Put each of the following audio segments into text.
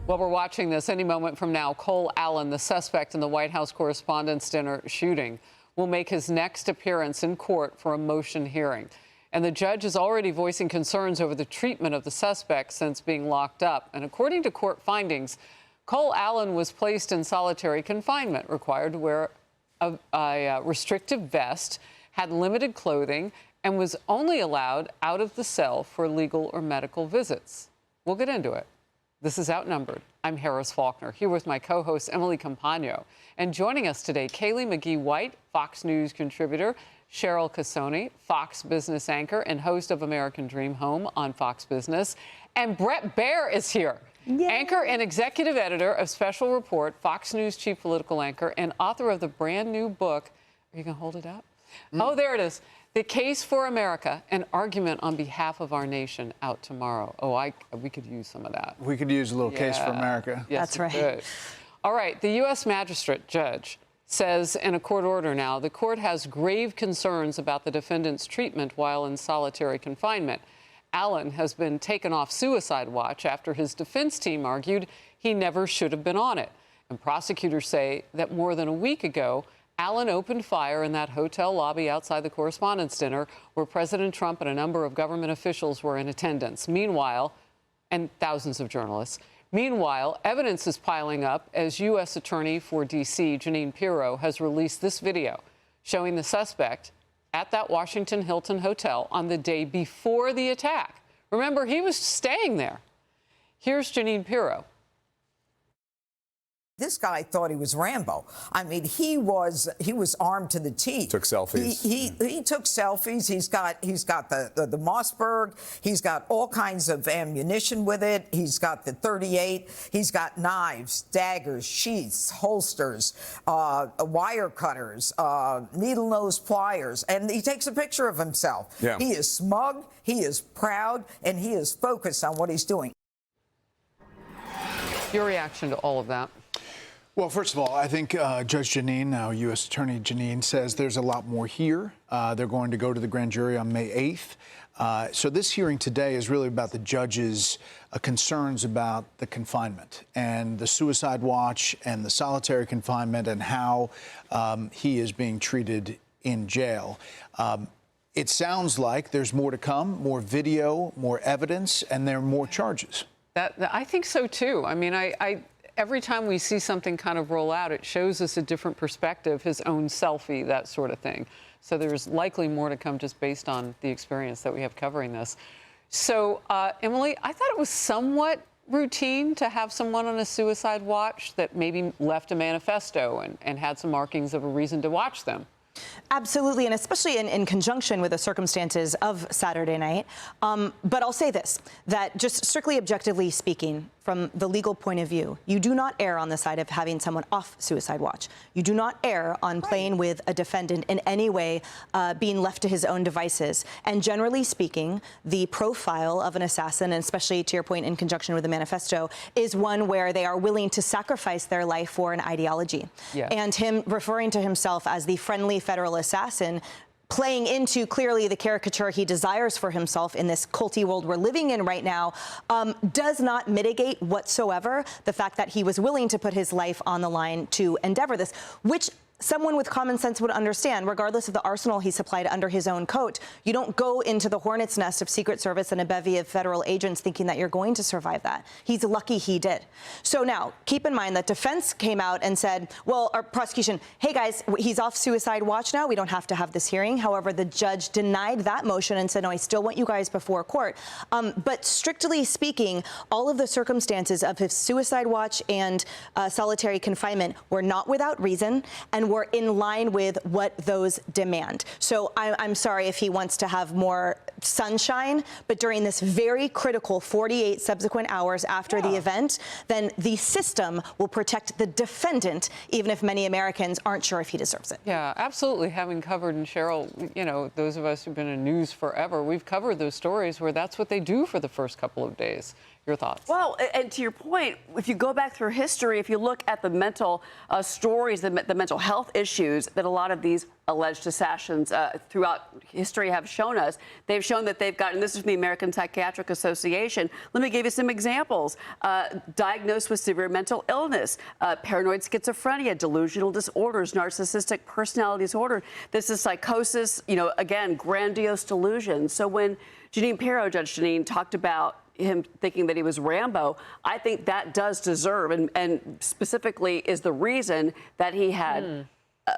Well, we're watching this. Any moment from now, Cole Allen, the suspect in the White House Correspondents' Dinner shooting, will make his next appearance in court for a motion hearing. And the judge is already voicing concerns over the treatment of the suspect since being locked up. And according to court findings, Cole Allen was placed in solitary confinement, required to wear a restrictive vest, had limited clothing, and was only allowed out of the cell for legal or medical visits. We'll get into it. This is Outnumbered. I'm Harris Faulkner, here with my co-host Emily Campagno. And joining us today, Kaylee McGee-White, Fox News contributor, Cheryl Casoni, Fox Business anchor and host of American Dream Home on Fox Business, and Bret Baier is here. Yay. Anchor and executive editor of Special Report, Fox News chief political anchor, and author of the brand new book. Are you going to hold it up? Oh, there it is. The Case for America, an argument on behalf of our nation, out tomorrow. Oh, we could use some of that. We could use a little Case for America. Yes, that's right. Good. All right, the U.S. magistrate judge says in a court order now, the court has grave concerns about the defendant's treatment while in solitary confinement. Allen has been taken off suicide watch after his defense team argued he never should have been on it. And prosecutors say that more than a week ago, Allen opened fire in that hotel lobby outside the Correspondents' Dinner where President Trump and a number of government officials were in attendance. Meanwhile, and thousands of journalists. Meanwhile, evidence is piling up as U.S. Attorney for D.C. Jeanine Pirro has released this video showing the suspect at that Washington Hilton hotel on the day before the attack. Remember, he was staying there. Here's Jeanine Pirro. This guy thought he was Rambo. I mean, he was armed to the teeth. Took selfies. He took selfies. He's got the Mossberg. He's got all kinds of ammunition with it. He's got the .38. He's got knives, daggers, sheaths, holsters, wire cutters, needle nose pliers, and he takes a picture of himself. Yeah. He is smug. He is proud, and he is focused on what he's doing. Your reaction to all of that? Well, first of all, I think Judge Jeanine, now U.S. Attorney Jeanine, says there's a lot more here. They're going to go to the grand jury on May 8th. So this hearing today is really about the judge's concerns about the confinement and the suicide watch and the solitary confinement and how he is being treated in jail. It sounds like there's more to come, more video, more evidence, and there are more charges. I think so, too. I mean, every time we see something kind of roll out, it shows us a different perspective, his own selfie, that sort of thing. So there's likely more to come just based on the experience that we have covering this. So, Emily, I thought it was somewhat routine to have someone on a suicide watch that maybe left a manifesto and had some markings of a reason to watch them. Absolutely, and especially in conjunction with the circumstances of Saturday night. But I'll say this, that just strictly objectively speaking, from the legal point of view, you do not err on the side of having someone off suicide watch. You do not err on playing with a defendant in any way being left to his own devices. And generally speaking, the profile of an assassin, and especially to your point in conjunction with the manifesto, is one where they are willing to sacrifice their life for an ideology. Yes. And him referring to himself as the friendly federal assassin, playing into clearly the caricature he desires for himself in this culty world we're living in right now, does not mitigate whatsoever the fact that he was willing to put his life on the line to endeavor this, which someone with common sense would understand, regardless of the arsenal he supplied under his own coat. You don't go into the hornet's nest of Secret Service and a bevy of federal agents thinking that you're going to survive that. He's lucky he did. So now, keep in mind that defense came out and said, well, our prosecution, hey guys, he's off suicide watch now. We don't have to have this hearing. However, the judge denied that motion and said, no, I still want you guys before court. But strictly speaking, all of the circumstances of his suicide watch and solitary confinement were not without reason and were in line with what those demand. So I'm sorry if he wants to have more sunshine, but during this very critical 48 subsequent hours after the event, then the system will protect the defendant, even if many Americans aren't sure if he deserves it. Yeah, absolutely. Having covered, and Cheryl, you know, those of us who've been in news forever, we've covered those stories where that's what they do for the first couple of days. Your thoughts? Well, and to your point, if you go back through history, if you look at the mental stories, the mental health issues that a lot of these alleged assassins throughout history have shown us, they've shown that they've gotten, this is from the American Psychiatric Association. Let me give you some examples. Diagnosed with severe mental illness, paranoid schizophrenia, delusional disorders, narcissistic personality disorder. This is psychosis, again, grandiose delusions. So when Jeanine Pirro, Judge Jeanine, talked about him thinking that he was Rambo, I think that does deserve, and specifically is the reason that he had,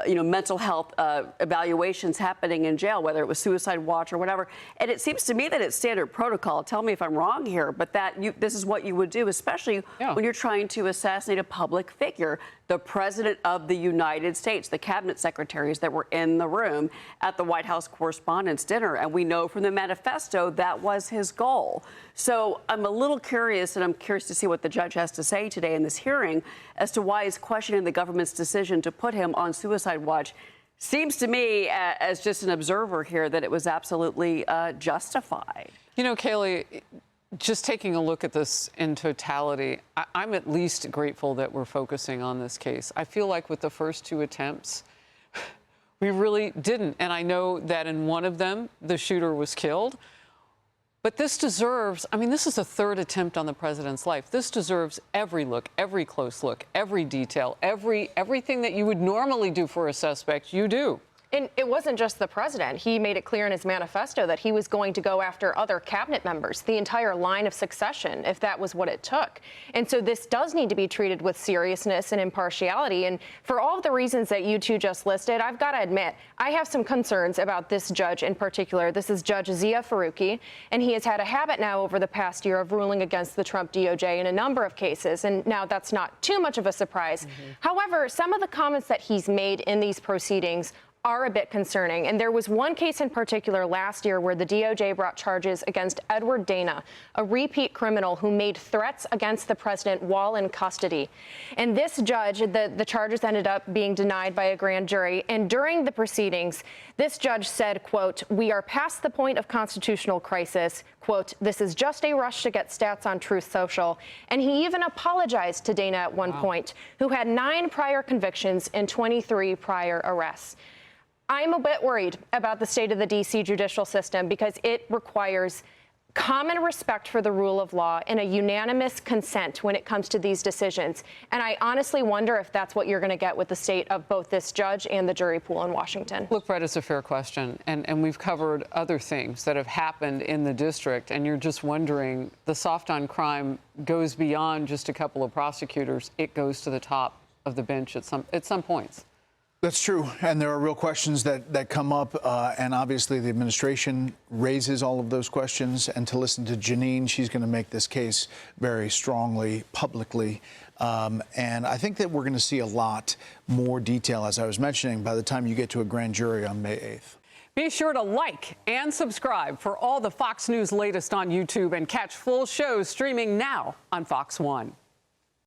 mental health evaluations happening in jail, whether it was suicide watch or whatever. And it seems to me that it's standard protocol. Tell me if I'm wrong here, but this is what you would do, especially when you're trying to assassinate a public figure, the President of the United States, the cabinet secretaries that were in the room at the White House Correspondents' dinner. And we know from the manifesto that was his goal. So I'm a little curious, and I'm curious to see what the judge has to say today in this hearing as to why he's questioning the government's decision to put him on suicide watch. Seems to me, as just an observer here, that it was absolutely justified. Kayleigh, just taking a look at this in totality, I'm at least grateful that we're focusing on this case. I feel like with the first two attempts, we really didn't. And I know that in one of them, the shooter was killed. But this deserves, this is the third attempt on the president's life. This deserves every look, every close look, every detail, everything that you would normally do for a suspect, you do. And it wasn't just the president. He made it clear in his manifesto that he was going to go after other cabinet members, the entire line of succession, if that was what it took. And so this does need to be treated with seriousness and impartiality. And for all of the reasons that you two just listed, I've got to admit, I have some concerns about this judge in particular. This is Judge Zia Faruqi, and he has had a habit now over the past year of ruling against the Trump DOJ in a number of cases. And now that's not too much of a surprise. However, some of the comments that he's made in these proceedings are a bit concerning. And there was one case in particular last year where the DOJ brought charges against Edward Dana, a repeat criminal who made threats against the president while in custody. And this judge, the charges ended up being denied by a grand jury. And during the proceedings, this judge said, quote, "We are past the point of constitutional crisis. Quote, this is just a rush to get stats on Truth Social." And he even apologized to Dana at one point, who had 9 prior convictions and 23 prior arrests. I'm a bit worried about the state of the D.C. judicial system because it requires common respect for the rule of law and a unanimous consent when it comes to these decisions. And I honestly wonder if that's what you're going to get with the state of both this judge and the jury pool in Washington. Look, Brett, it's a fair question. And we've covered other things that have happened in the district. And you're just wondering, the soft on crime goes beyond just a couple of prosecutors. It goes to the top of the bench at some points. That's true, and there are real questions that come up, and obviously the administration raises all of those questions. And to listen to Jeanine, she's going to make this case very strongly, publicly, and I think that we're going to see a lot more detail, as I was mentioning, by the time you get to a grand jury on May 8th. Be sure to like and subscribe for all the Fox News latest on YouTube and catch full shows streaming now on Fox One.